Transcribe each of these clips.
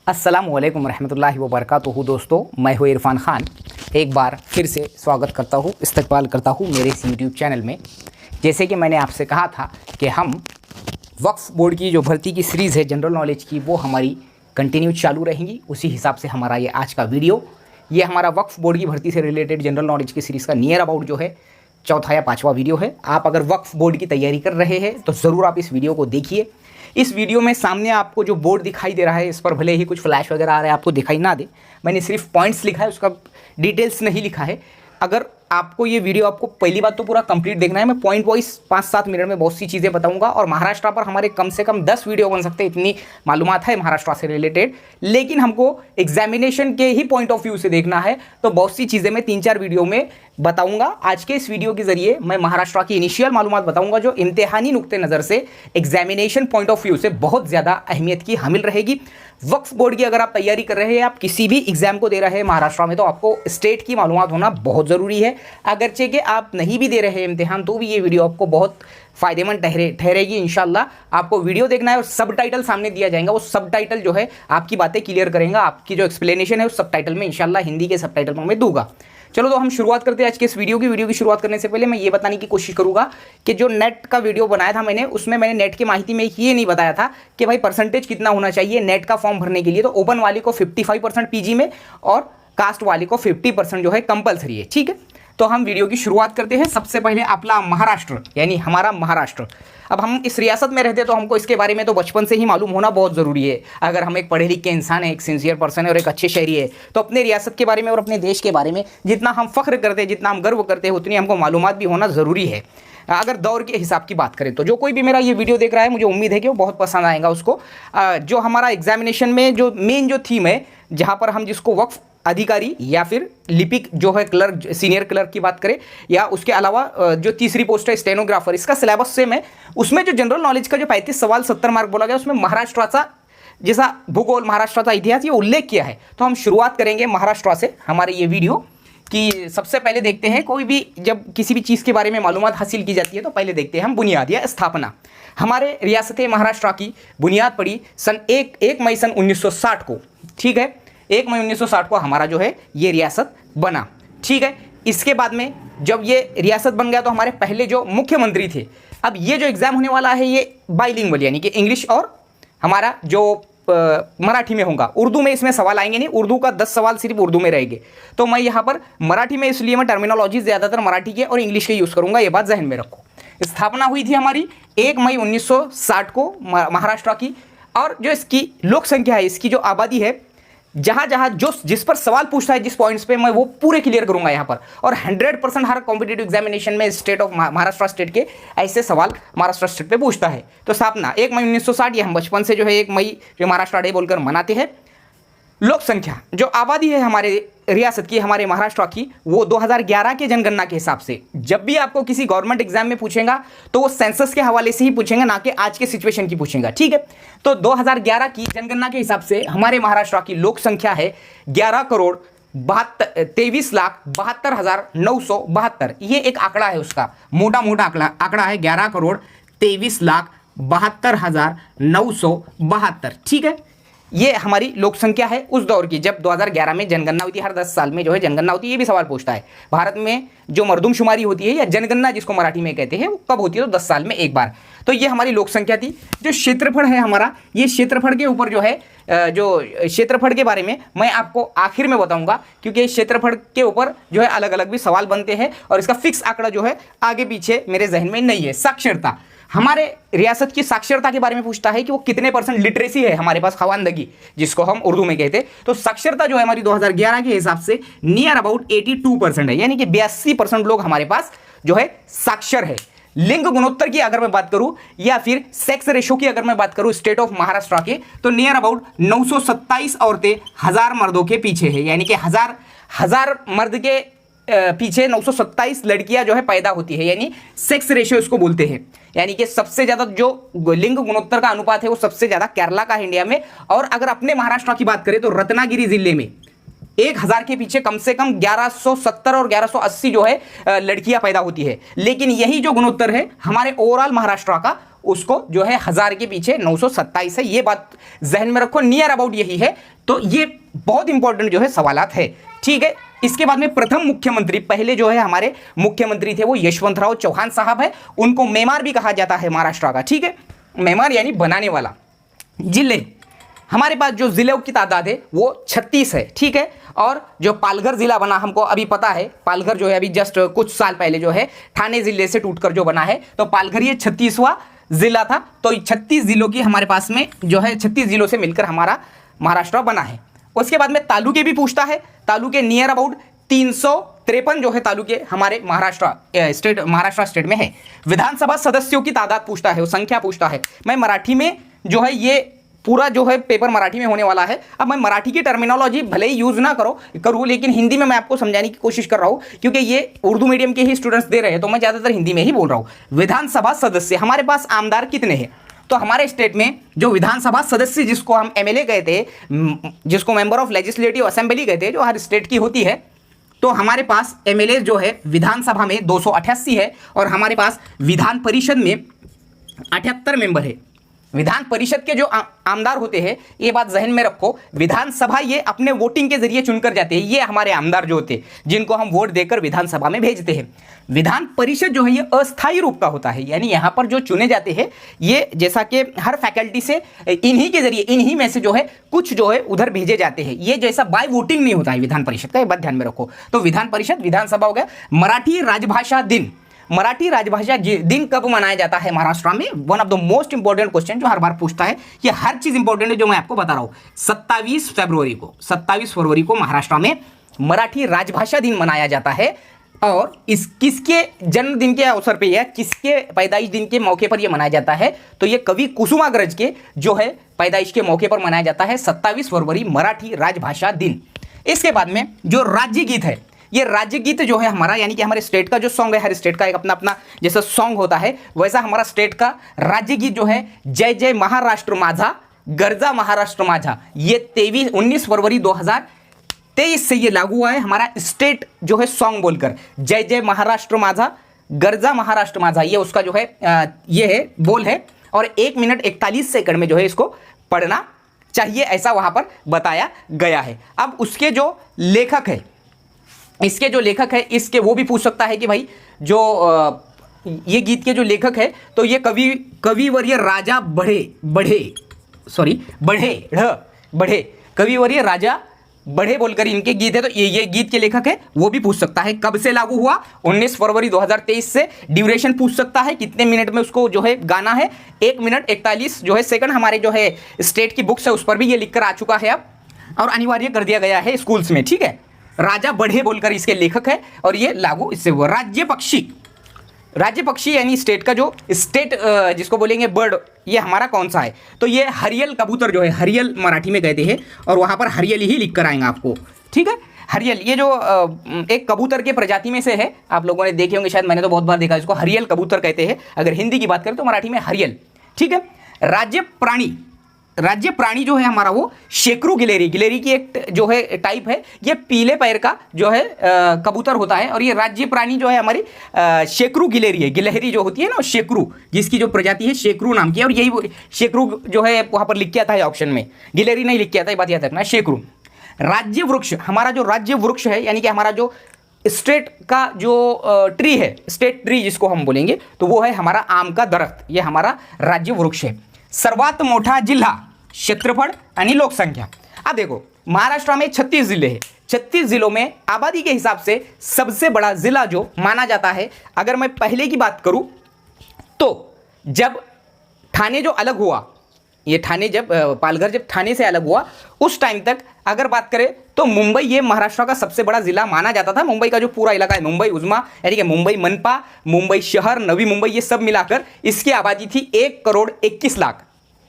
अस्सलामुअलैकुम रहमतुल्लाहि व बरकातुहू। दोस्तों, मैं हूँ इरफान ख़ान। एक बार फिर से स्वागत करता हूँ, इस्तकबाल करता हूँ मेरे इस यूट्यूब चैनल में। जैसे कि मैंने आपसे कहा था कि हम वक्फ बोर्ड की जो भर्ती की सीरीज़ है जनरल नॉलेज की, वो हमारी कंटिन्यू चालू रहेंगी। उसी हिसाब से हमारा ये आज का वीडियो, ये हमारा वक्फ बोर्ड की भर्ती से रिलेटेड जनरल नॉलेज की सीरीज़ का नियर अबाउट जो है चौथा या पाँचवा वीडियो है। आप अगर वक्फ बोर्ड की तैयारी कर रहे हैं तो ज़रूर आप इस वीडियो को देखिए। इस वीडियो में सामने आपको जो बोर्ड दिखाई दे रहा है, इस पर भले ही कुछ फ्लैश वगैरह आ रहा है, आपको दिखाई ना दे, मैंने सिर्फ पॉइंट्स लिखा है, उसका डिटेल्स नहीं लिखा है। अगर आपको ये वीडियो, आपको पहली बात तो पूरा कंप्लीट देखना है। मैं पॉइंट वाइज 5-7 मिनट में बहुत सी चीज़ें बताऊंगा और महाराष्ट्र पर हमारे कम से कम 10 वीडियो बन सकते हैं, इतनी मालूमात है महाराष्ट्र से रिलेटेड। लेकिन हमको एग्जामिनेशन के ही पॉइंट ऑफ व्यू से देखना है, तो बहुत सी चीज़ें मैं 3-4 वीडियो में बताऊंगा। आज के इस वीडियो के जरिए मैं महाराष्ट्र की इनिशियल मालूमात बताऊंगा, जो इम्तिहानी नुक्ते नज़र से एग्जामिनेशन पॉइंट ऑफ व्यू से बहुत ज़्यादा अहमियत की हामिल रहेगी। वक्फ बोर्ड की अगर आप तैयारी कर रहे हैं, आप किसी भी एग्जाम को दे रहे हैं महाराष्ट्र में, तो आपको स्टेट की मालूमात होना बहुत ज़रूरी है। अगरचे कि आप नहीं भी दे रहे हैं इम्तिहान, तो भी ये वीडियो आपको बहुत फ़ायदेमंद ठहरेगी इंशाल्लाह। आपको वीडियो देखना है और सब टाइटल सामने दिया जाएगा। वो सब टाइटल जो है आपकी बातें क्लियर करेंगे। आपकी जो एक्सप्लेनेशन है उस सब टाइटल में इंशाल्लाह हिंदी के सब टाइटल में मैं दूंगा। चलो, तो हम शुरुआत करते हैं आज के इस वीडियो की शुरुआत करने से पहले मैं ये बताने की कोशिश करूंगा कि जो नेट का वीडियो बनाया था मैंने, उसमें मैंने नेट की माहिती में ये नहीं बताया था कि भाई परसेंटेज कितना होना चाहिए नेट का फॉर्म भरने के लिए। तो ओपन वाले को 55% पीजी में और कास्ट वाले को 50% जो है कंपलसरी है। ठीक है, तो हम वीडियो की शुरुआत करते हैं। सबसे पहले अपना महाराष्ट्र, यानी हमारा महाराष्ट्र। अब हम इस रियासत में रहते हैं तो हमको इसके बारे में तो बचपन से ही मालूम होना बहुत ज़रूरी है। अगर हम एक पढ़े लिखे इंसान है, एक सिंसियर पर्सन है और एक अच्छे शहरी है, तो अपने रियासत के बारे में और अपने देश के बारे में जितना हम फ़ख्र करते हैं, जितना हम गर्व करते हैं, उतनी हमको मालूमात भी होना ज़रूरी है। अगर दौर के हिसाब की बात करें तो जो कोई भी मेरा ये वीडियो देख रहा है, मुझे उम्मीद है कि वो बहुत पसंद आएगा उसको। जो हमारा एग्जामिनेशन में जो मेन जो थीम है, जहाँ पर हम जिसको वक्फ अधिकारी या फिर लिपिक जो है क्लर्क, सीनियर क्लर्क की बात करें, या उसके अलावा जो तीसरी पोस्ट है स्टेनोग्राफर, इसका सिलेबस सेम है। उसमें जो जनरल नॉलेज का जो 35 सवाल 70 मार्क बोला गया, उसमें महाराष्ट्र जैसा भूगोल, महाराष्ट्र का इतिहास ये उल्लेख किया है। तो हम शुरुआत करेंगे महाराष्ट्र से हमारे ये वीडियो कि सबसे पहले देखते हैं, कोई भी जब किसी भी चीज़ के बारे में मालूमात हासिल की जाती है तो पहले देखते हैं हम बुनियाद या स्थापना। हमारे रियासत महाराष्ट्र की बुनियाद पड़ी सन 1 मई सन 1960 को। ठीक है, 1 मई 1960 को हमारा जो है ये रियासत बना। ठीक है, इसके बाद में जब ये रियासत बन गया तो हमारे पहले जो मुख्यमंत्री थे, अब ये जो एग्ज़ाम होने वाला है ये बाइलिंगुअल, यानी कि इंग्लिश और हमारा जो मराठी में होगा। उर्दू में इसमें सवाल आएंगे नहीं, उर्दू का 10 सवाल सिर्फ उर्दू में रहेंगे। तो मैं यहाँ पर मराठी में, इसलिए मैं टर्मिनोलॉजी ज़्यादातर मराठी के और इंग्लिश के यूज़ करूँगा, ये बात जहन में रखो। स्थापना हुई थी हमारी 1 मई 1960 को महाराष्ट्र की। और जो इसकी लोक संख्या है, इसकी जो आबादी है, जहाँ जहाँ जो जिस पर सवाल पूछता है, जिस पॉइंट्स पे, मैं वो पूरे क्लियर करूंगा यहाँ पर। और 100% हर कॉम्पिटेटिव एग्जामिनेशन में स्टेट ऑफ महाराष्ट्र स्टेट के ऐसे सवाल महाराष्ट्र स्टेट पे पूछता है। तो स्थापना 1 मई 1960, ये हम बचपन से जो है 1 मई जो महाराष्ट्र डे बोलकर मनाते हैं। लोक संख्या, जो आबादी है हमारे रियासत की, हमारे महाराष्ट्र की, वो 2011 के जनगणना के हिसाब से, जब भी आपको किसी गवर्नमेंट एग्जाम में पूछेगा तो वो सेंसस के हवाले से ही पूछेंगे, ना कि आज के सिचुएशन की पूछेगा। ठीक है, तो 2011 की जनगणना के हिसाब से हमारे महाराष्ट्र की लोक संख्या है 11,23,72,972। ये एक आंकड़ा है, उसका मोटा मोटा आंकड़ा है 11,23,72,972। ठीक है, ये हमारी लोक संख्या है उस दौर की, जब 2011 में जनगणना हुई थी। हर 10 साल में जो है जनगणना होती है। ये भी सवाल पूछता है, भारत में जो मर्दमशुमारी होती है या जनगणना जिसको मराठी में कहते हैं, वो कब होती है? तो 10 साल में एक बार। तो ये हमारी लोक संख्या थी। जो क्षेत्रफल है हमारा, ये क्षेत्रफल के ऊपर जो है, जो क्षेत्रफल के बारे में मैं आपको आखिर में बताऊंगा, क्योंकि क्षेत्रफल के ऊपर जो है अलग अलग भी सवाल बनते हैं और इसका फिक्स आंकड़ा जो है आगे पीछे मेरे जहन में नहीं है। साक्षरता, हमारे रियासत की साक्षरता के बारे में पूछता है कि वो कितने % लिटरेसी है हमारे पास, खवानदगी जिसको हम उर्दू में कहते हैं। तो साक्षरता जो है हमारी 2011 के हिसाब से नियर अबाउट 82% है, यानी कि 82% लोग हमारे पास जो है साक्षर है। लिंग गुणोत्तर की अगर मैं बात करूं या फिर सेक्स रेशो की अगर मैं बात करूं स्टेट ऑफ महाराष्ट्र के, तो नियर अबाउट 927 औरतें 1000 मर्दों के पीछे है, यानी कि हजार मर्द के पीछे 927 लड़कियां जो है पैदा होती है, यानी सेक्स रेशियो इसको बोलते हैं। यानी कि सबसे ज़्यादा जो लिंग गुणोत्तर का अनुपात है वो सबसे ज़्यादा केरला का है इंडिया में। और अगर अपने महाराष्ट्र की बात करें तो रत्नागिरी जिले में 1000 के पीछे कम से कम 1170 और 1180 जो है लड़कियां पैदा होती है। लेकिन यही जो गुणोत्तर है हमारे ओवरऑल महाराष्ट्र का, उसको जो है 1000 के पीछे 927 है। ये बात जहन में रखो, नियर अबाउट यही है। तो ये बहुत इंपॉर्टेंट जो है सवालात है, ठीक है। इसके बाद में प्रथम मुख्यमंत्री, पहले जो है हमारे मुख्यमंत्री थे वो यशवंतराव चौहान साहब है। उनको मेमार भी कहा जाता है महाराष्ट्र का, ठीक है। मेमार यानी बनाने वाला। जिले, हमारे पास जो जिलों की तादाद है वो 36 है, ठीक है। और जो पालघर जिला बना, हमको अभी पता है, पालघर जो है अभी जस्ट कुछ साल पहले जो है ठाणे जिले से टूटकर जो बना है, तो पालघर ये 36वां जिला था। तो 36 जिलों की हमारे पास में जो है 36 जिलों से मिलकर हमारा महाराष्ट्र बना है। उसके बाद में तालुके भी पूछता है। तालुके नियर अबाउट 353 जो है तालुके हमारे महाराष्ट्र स्टेट में है। विधानसभा सदस्यों की तादाद पूछता है, वो संख्या पूछता है। मैं मराठी में जो है ये पूरा जो है पेपर मराठी में होने वाला है। अब मैं मराठी की टर्मिनोलॉजी भले ही यूज ना करूँ, लेकिन हिंदी में मैं आपको समझाने की कोशिश कर रहा हूँ, क्योंकि ये उर्दू मीडियम के ही स्टूडेंट्स दे रहे हैं, तो मैं ज़्यादातर हिंदी में ही बोल रहा हूँ। विधानसभा सदस्य, हमारे पास आमदार कितने हैं? तो हमारे स्टेट में जो विधानसभा सदस्य, जिसको हम एमएलए कहते हैं, जिसको मेंबर ऑफ लेजिस्लेटिव असेंबली कहते हैं, जो हर स्टेट की होती है, तो हमारे पास एमएलए जो है विधानसभा में 288 है, और हमारे पास विधान परिषद में 78 मेंबर है। विधान परिषद के जो आमदार होते हैं, ये बात जहन में रखो, विधानसभा ये अपने वोटिंग के जरिए चुनकर जाते हैं। ये हमारे आमदार जो होते हैं, जिनको हम वोट देकर विधानसभा में भेजते हैं। विधान परिषद जो है ये अस्थायी रूप का होता है, यानी यहाँ पर जो चुने जाते हैं ये जैसा कि हर फैकल्टी से इन्हीं के जरिए, इन्हीं में से जो है कुछ जो है उधर भेजे जाते हैं। ये जैसा बाय वोटिंग नहीं होता है विधान परिषद का, ये बात ध्यान में रखो। तो विधान परिषद, विधानसभा हो गया। मराठी राजभाषा दिन, मराठी राजभाषा दिन कब मनाया जाता है महाराष्ट्र में? One of the most important question जो हर बार पूछता है। ये हर चीज इंपॉर्टेंट है जो मैं आपको बता रहा हूं। 27 फरवरी को महाराष्ट्र में मराठी राजभाषा दिन मनाया जाता है। और इस किसके जन्मदिन के अवसर पे या किसके पैदाइश दिन के मौके पर यह मनाया जाता है? तो ये कवि कुसुमाग्रज के जो है पैदाइश के मौके पर मनाया जाता है 27 फरवरी, मराठी राजभाषा दिन। इसके बाद में जो राज्य गीत है, ये राज्य गीत जो है हमारा, यानी कि हमारे स्टेट का जो सॉन्ग है, हर स्टेट का एक अपना अपना जैसा सॉन्ग होता है, वैसा हमारा स्टेट का राज्य गीत जो है जय जय महाराष्ट्र माझा, गर्जा महाराष्ट्र माझा, ये 19 फरवरी 2023 से ये लागू हुआ है हमारा स्टेट जो है सॉन्ग बोलकर, जय जय महाराष्ट्र माझा, गर्जा महाराष्ट्र माझा, ये उसका जो है ये है बोल है। और 1 मिनट 41 सेकंड में जो है इसको पढ़ना चाहिए, ऐसा वहां पर बताया गया है। अब उसके जो लेखक है, इसके जो लेखक है, इसके वो भी पूछ सकता है कि भाई जो ये गीत के जो लेखक है, तो ये कविवर्य राजा बढ़े कविवर्य राजा बढ़े बोलकर इनके गीत है। तो ये गीत के लेखक है, वो भी पूछ सकता है। कब से लागू हुआ? 19 फरवरी 2023 से। ड्यूरेशन पूछ सकता है, कितने मिनट में उसको जो है गाना है। 1 मिनट 41 जो है सेकंड हमारे जो है स्टेट की बुक्स है उस पर भी ये लिखकर आ चुका है अब, और अनिवार्य कर दिया गया है स्कूल्स में, ठीक है। राजा बढ़े बोलकर इसके लेखक है, और ये लागू इससे हुआ। राज्य पक्षी यानी स्टेट का जो स्टेट जिसको बोलेंगे बर्ड, ये हमारा कौन सा है? तो ये हरियल कबूतर जो है, हरियल मराठी में कहते हैं, और वहाँ पर हरियल ही लिख कर आएंगे आपको, ठीक है। हरियल ये जो एक कबूतर के प्रजाति में से है, आप लोगों ने देखे होंगे शायद, मैंने तो बहुत बार देखा, इसको हरियल कबूतर कहते हैं। अगर हिंदी की बात करें तो मराठी में हरियल, ठीक है। राज्य प्राणी जो है हमारा वो शेकरू गिलेरी की एक जो है टाइप है, ये पीले पैर का जो है कबूतर होता है। और ये राज्य प्राणी जो है हमारी शेकरू गिलेरी है, गिलहरी जो होती है ना शेकरू, जिसकी जो प्रजाति है शेकरू नाम की है। और यही शेकरू जो है वहाँ पर लिख के आता है ऑप्शन में, गिलहरी नहीं लिख के आता है, बात याद रखना, शेकरू। राज्य वृक्ष, हमारा जो राज्य वृक्ष है, यानी कि हमारा जो स्टेट का जो ट्री है, स्टेट ट्री जिसको हम बोलेंगे, तो वो है हमारा आम का दरख्त, ये हमारा राज्य वृक्ष है। सर्वात मोठा जिल्हा, क्षेत्रफल आणि लोकसंख्या। अब देखो महाराष्ट्र में 36 जिले हैं। 36 जिलों में आबादी के हिसाब से सबसे बड़ा जिला जो माना जाता है, अगर मैं पहले की बात करूं तो जब ठाणे जो अलग हुआ, ये ठाणे जब पालघर जब ठाणे से अलग हुआ, उस टाइम तक अगर बात करें तो मुंबई ये महाराष्ट्र का सबसे बड़ा जिला माना जाता था। मुंबई का जो पूरा इलाका है, मुंबई उजमा यानी कि मुंबई मनपा, मुंबई शहर, नवी मुंबई, ये सब मिलाकर इसकी आबादी थी 1 करोड़ 21 लाख,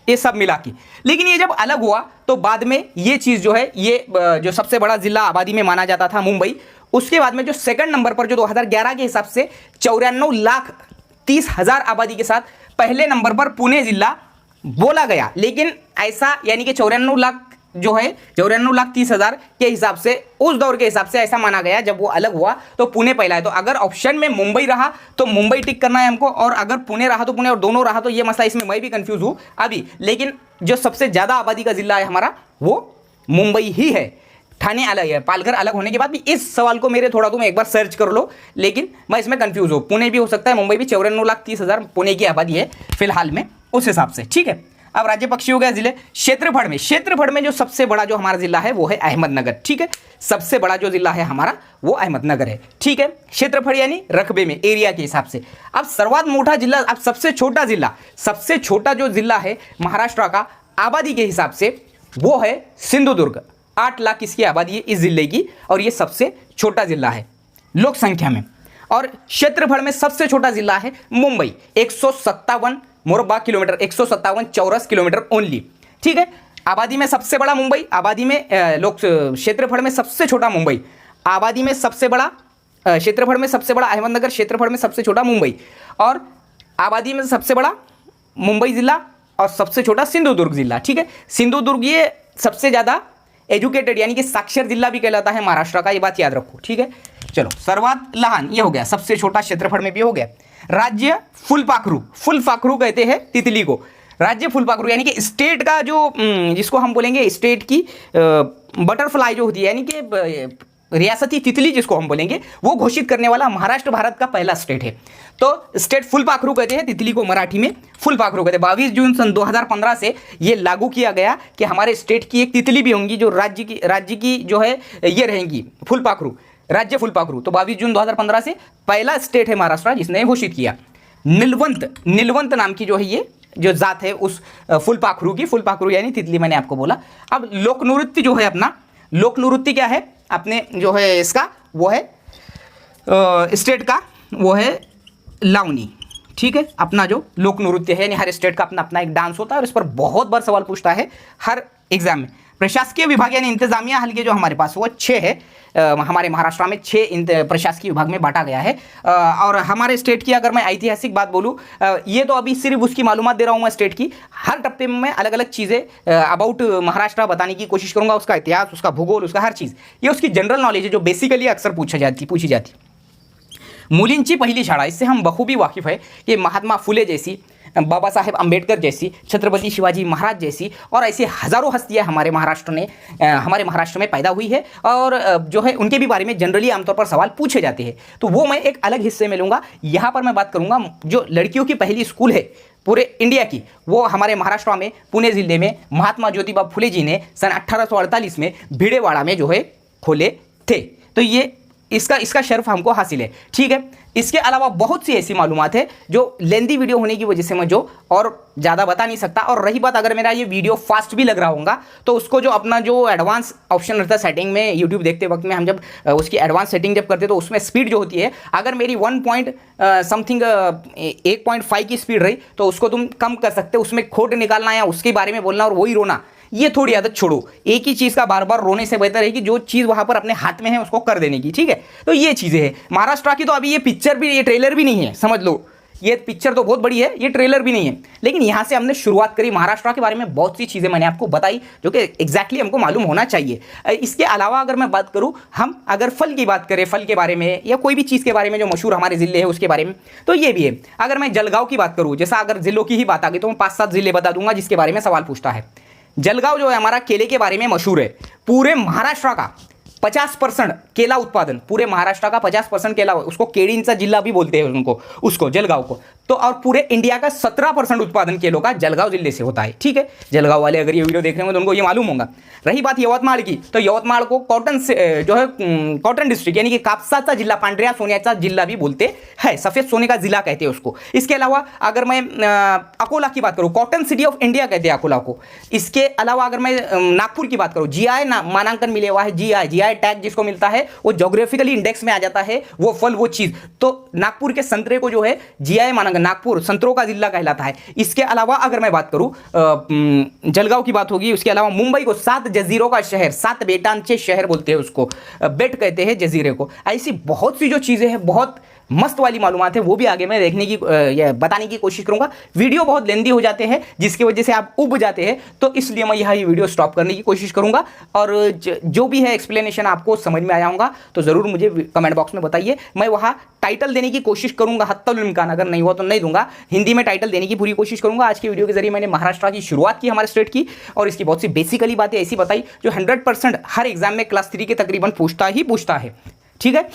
ये सब मिला की। लेकिन ये जब अलग हुआ तो बाद में ये चीज़ जो है, ये जो सबसे बड़ा जिला आबादी में माना जाता था मुंबई, उसके बाद में जो सेकंड नंबर पर जो 2011 के हिसाब से 94,30,000 आबादी के साथ पहले नंबर पर पुणे जिला बोला गया। लेकिन ऐसा यानी कि 94 लाख जो है 94,30,000 के हिसाब से, उस दौर के हिसाब से ऐसा माना गया जब वो अलग हुआ तो पुणे पहला है। तो अगर ऑप्शन में मुंबई रहा तो मुंबई टिक करना है हमको, और अगर पुणे रहा तो पुणे, और दोनों रहा तो ये मसला, इसमें मैं भी कंफ्यूज हूँ अभी। लेकिन जो सबसे ज़्यादा आबादी का जिला है हमारा वो मुंबई ही है। ठाणे अलग है, पालघर अलग होने के बाद भी इस सवाल को मेरे थोड़ा तुम एक बार सर्च कर लो, लेकिन मैं इसमें कंफ्यूज हूँ। पुणे भी हो सकता है, मुंबई भी। 94,30,000 पुणे की आबादी है फिलहाल में उस हिसाब से, ठीक है। अब राज्य पक्षी हो गया जिले। क्षेत्रफल में जो सबसे बड़ा जो हमारा जिला है वो है अहमदनगर, ठीक है। सबसे बड़ा जो जिला है हमारा वो अहमदनगर है, ठीक है। क्षेत्रफल यानी रकबे में, एरिया के हिसाब से। अब सर्वात मोटा जिला, अब सबसे छोटा जिला, सबसे छोटा जो जिला है महाराष्ट्र का आबादी के हिसाब से वो है सिंधुदुर्ग। 8 लाख इसकी आबादी है इस जिले की, और ये सबसे छोटा जिला है लोक संख्या में। और क्षेत्रफल में सबसे छोटा जिला है मुंबई, 157 मुरब्बा किलोमीटर, 157 चौरस किलोमीटर ओनली, ठीक है। आबादी में सबसे बड़ा मुंबई, आबादी में लोक क्षेत्रफल में सबसे छोटा मुंबई, आबादी में सबसे बड़ा, क्षेत्रफल में सबसे बड़ा अहमदनगर, क्षेत्रफल में सबसे छोटा मुंबई, और आबादी में सबसे बड़ा मुंबई जिला और सबसे छोटा सिंधुदुर्ग जिला, ठीक है। सिंधुदुर्ग ये सबसे ज़्यादा एजुकेटेड यानी कि साक्षर जिला भी कहलाता है महाराष्ट्र का, ये बात याद रखो, ठीक है। चलो, सर्वात लहान ये हो गया, सबसे छोटा क्षेत्रफल में भी हो गया। राज्य फुलपाखरू कहते हैं तितली को। राज्य फुलपाखरू यानी कि स्टेट का जो जिसको हम बोलेंगे स्टेट की बटरफ्लाई जो होती है, यानी कि रियासती तितली जिसको हम बोलेंगे, वो घोषित करने वाला महाराष्ट्र भारत का पहला स्टेट है। तो स्टेट फुलपाखरू कहते हैं तितली को, मराठी में फुलपाखरू कहते हैं। 22 जून सन 2015 से ये लागू किया गया कि हमारे स्टेट की एक तितली भी होंगी जो राज्य की जो है ये रहेंगी फुलपाखरू, राज्य फुलपाखरू। तो 22 जून 2015 से पहला स्टेट है महाराष्ट्र जिसने घोषित किया। नीलवंत नाम की जो है ये जो जात है उस फुलपाखरू की, फुलपाखरू यानी तितली मैंने आपको बोला। अब लोक नृत्य जो है अपना, लोक नृत्य क्या है अपने जो है इसका, वो है स्टेट का वो है लावनी, ठीक है। अपना जो लोक नृत्य है, यानी हर स्टेट का अपना अपना एक डांस होता है, और इस पर बहुत बार सवाल पूछता है हर एग्जाम में। प्रशासकीय विभाग यानी इंतजामिया हल्के जो हमारे पास वो 6 है। हमारे महाराष्ट्र में 6 प्रशासकीय विभाग में बांटा गया है। और हमारे स्टेट की अगर मैं ऐतिहासिक बात बोलूँ, ये तो अभी सिर्फ उसकी मालूमात दे रहा हूँ मैं स्टेट की। हर टप्पे में मैं अलग अलग चीज़ें अबाउट महाराष्ट्र बताने की कोशिश करूँगा, उसका इतिहास, उसका भूगोल, उसका हर चीज़। ये उसकी जनरल नॉलेज है जो बेसिकली अक्सर पूछी जाती। मुलींची पहिली शाळा, इससे हम बखूबी वाकिफ है कि महात्मा फुले जैसी, बाबा साहेब अम्बेडकर जैसी, छत्रपति शिवाजी महाराज जैसी और ऐसी हज़ारों हस्तियाँ हमारे महाराष्ट्र में पैदा हुई है, और जो है उनके भी बारे में जनरली आमतौर पर सवाल पूछे जाते हैं। तो वो मैं एक अलग हिस्से में लूँगा। यहाँ पर मैं बात करूँगा जो लड़कियों की पहली स्कूल है पूरे इंडिया की, वो हमारे महाराष्ट्र में पुणे ज़िले में महात्मा ज्योतिबा फुले जी ने सन 1848 में भिडेवाड़ा में जो है खोले थे। तो ये इसका शर्फ हमको हासिल है, ठीक है। इसके अलावा बहुत सी ऐसी मालूमात है जो लेंदी वीडियो होने की वजह से मैं जो और ज़्यादा बता नहीं सकता। और रही बात अगर मेरा ये वीडियो फास्ट भी लग रहा होगा तो उसको जो अपना जो एडवांस ऑप्शन रहता है सेटिंग में, यूट्यूब देखते वक्त में हम जब उसकी एडवांस सेटिंग जब करते तो उसमें स्पीड जो होती है, अगर मेरी 1.5 की स्पीड रही तो उसको तुम कम कर सकते हो। उसमें खोट निकालना या उसके बारे में बोलना और वही रोना, ये थोड़ी आदत छोड़ो। एक ही चीज़ का बार बार रोने से बेहतर है कि जो चीज़ वहाँ पर अपने हाथ में है उसको कर देने की, ठीक है। तो ये चीज़ें हैं महाराष्ट्र की। तो अभी ये पिक्चर भी, ये ट्रेलर भी नहीं है, समझ लो। ये पिक्चर तो बहुत बड़ी है, ये ट्रेलर भी नहीं है, लेकिन यहाँ से हमने शुरुआत करी। महाराष्ट्र के बारे में बहुत सी चीज़ें मैंने आपको बताई जो कि एग्जैक्टली हमको मालूम होना चाहिए। इसके अलावा अगर मैं बात करूँ, हम अगर फल की बात करें, फल के बारे में या कोई भी चीज़ के बारे में जो मशहूर हमारे ज़िले है उसके बारे में, तो ये भी है। अगर मैं जलगांव की बात करूँ, जैसा अगर ज़िलों की ही बात आ गई तो मैं 5-7 ज़िले बता दूंगा जिसके बारे में सवाल पूछता है। जलगांव जो है हमारा केले के बारे में मशहूर है। पूरे महाराष्ट्र का 50% केला उत्पादन, पूरे महाराष्ट्र का 50% केला, उसको केळींचा जिला भी बोलते हैं उसको जलगांव को। तो और पूरे इंडिया का 17% उत्पादन केलों का जलगांव जिले से होता है, ठीक है। जलगांव वाले अगर ये वीडियो देख रहे हो तो उनको ये मालूम होगा। रही बात यवतमाळ की, तो यवतमाळ को कॉटन से जो है कॉटन डिस्ट्रिक्ट यानी कि कापसाचा जिल्हा, पांढऱ्या सोन्याचा जिल्हा भी बोलते हैं, सफेद सोने का जिला कहते हैं उसको। इसके अलावा अगर मैं अकोला की बात करूँ, कॉटन सिटी ऑफ इंडिया कहते हैं अकोला को। इसके अलावा अगर मैं नागपुर की बात करूँ, जीआई मानांकन मिले हुआ है, जीआई टैग जिसको मिलता है, वो ज्योग्राफिकली इंडेक्स में आ जाता है, वो फल वो चीज़। तो नागपुर के संतरे को जो है जीआई मानांकन, नागपुर संतरों का जिला कहलाता है। इसके अलावा अगर मैं बात करूं, जलगांव की बात होगी। उसके अलावा मुंबई को 7 जजीरों का शहर, 7 बेटांचे शहर बोलते हैं उसको, बेट कहते हैं जजीरे को। ऐसी बहुत सी जो चीज़ें हैं, बहुत मस्त वाली मालूमात है वो भी आगे मैं देखने की बताने की कोशिश करूंगा। वीडियो बहुत लेंदी हो जाते हैं जिसकी वजह से आप उब जाते हैं, तो इसलिए मैं यह वीडियो स्टॉप करने की कोशिश करूंगा। और जो भी है एक्सप्लेनेशन आपको समझ में आया होगा तो ज़रूर मुझे कमेंट बॉक्स में बताइए। मैं वहाँ टाइटल देने की कोशिश करूंगा, हत्तल इम्कान अगर नहीं हुआ तो नहीं दूंगा, हिंदी में टाइटल देने की पूरी कोशिश करूंगा। आज की वीडियो के जरिए मैंने महाराष्ट्र की शुरुआत की, हमारे स्टेट की, और इसकी बहुत सी बेसिकली बातें ऐसी बताई जो 100% हर एग्जाम में क्लास 3 के तकरीबन पूछता है। ठीक है,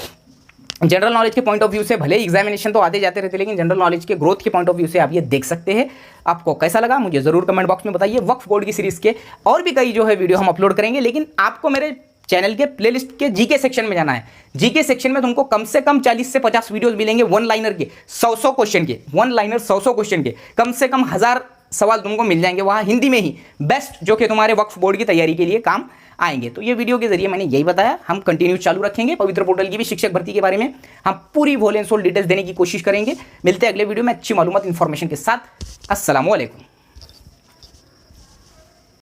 जनरल नॉलेज के पॉइंट ऑफ व्यू से भले एग्जामिनेशन तो आते जाते रहते, लेकिन जनरल नॉलेज के ग्रोथ के पॉइंट ऑफ व्यू से आप ये देख सकते हैं। आपको कैसा लगा मुझे जरूर कमेंट बॉक्स में बताइए। वक्फ बोर्ड की सीरीज के और भी कई जो है वीडियो हम अपलोड करेंगे, लेकिन आपको मेरे चैनल के प्लेलिस्ट के जीके सेक्शन में जाना है। जीके सेक्शन में तुमको कम से कम 40 से 50 वीडियोस मिलेंगे वन लाइनर के, 100 क्वेश्चन के, वन लाइनर 100 क्वेश्चन के, कम से कम 1000 सवाल तुमको मिल जाएंगे वहाँ हिंदी में ही, बेस्ट, जो कि तुम्हारे वक्फ बोर्ड की तैयारी के लिए काम आएंगे। तो ये वीडियो के जरिए मैंने यही बताया, हम कंटिन्यू चालू रखेंगे। पवित्र पोर्टल की भी शिक्षक भर्ती के बारे में हम पूरी होल एंड सोल डिटेल्स देने की कोशिश करेंगे। मिलते हैं अगले वीडियो में अच्छी मालूमात इन्फॉर्मेशन के साथ। अस्सलाम वालेकुम।